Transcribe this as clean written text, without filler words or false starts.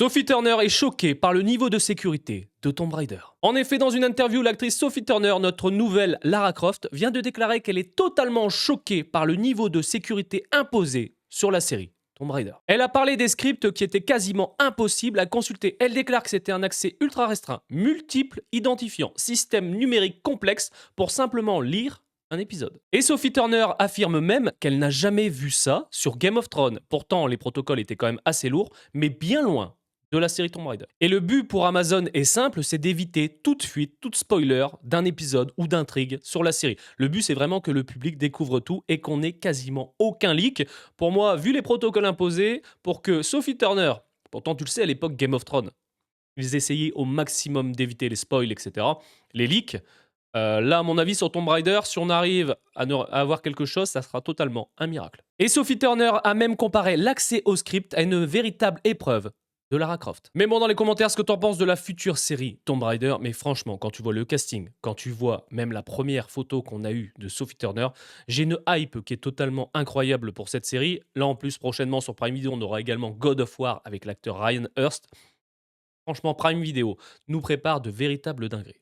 Sophie Turner est choquée par le niveau de sécurité de Tomb Raider. En effet, dans une interview, l'actrice Sophie Turner, notre nouvelle Lara Croft, vient de déclarer qu'elle est totalement choquée par le niveau de sécurité imposé sur la série Tomb Raider. Elle a parlé des scripts qui étaient quasiment impossibles à consulter. Elle déclare que c'était un accès ultra restreint, multiple identifiant, système numérique complexe pour simplement lire un épisode. Et Sophie Turner affirme même qu'elle n'a jamais vu ça sur Game of Thrones. Pourtant, les protocoles étaient quand même assez lourds, mais bien loin de la série Tomb Raider. Et le but pour Amazon est simple, c'est d'éviter toute fuite, toute spoiler d'un épisode ou d'intrigue sur la série. Le but, c'est vraiment que le public découvre tout et qu'on ait quasiment aucun leak. Pour moi, vu les protocoles imposés, pour que Sophie Turner, pourtant tu le sais à l'époque Game of Thrones, ils essayaient au maximum d'éviter les spoils, etc., les leaks. Là, à mon avis, sur Tomb Raider, si on arrive à avoir quelque chose, ça sera totalement un miracle. Et Sophie Turner a même comparé l'accès au script à une véritable épreuve de Lara Croft. Mais bon, dans les commentaires, ce que t'en penses de la future série Tomb Raider, mais franchement, quand tu vois le casting, quand tu vois même la première photo qu'on a eue de Sophie Turner, j'ai une hype qui est totalement incroyable pour cette série. Là, en plus, prochainement sur Prime Video, on aura également God of War avec l'acteur Ryan Hurst. Franchement, Prime Video nous prépare de véritables dingueries.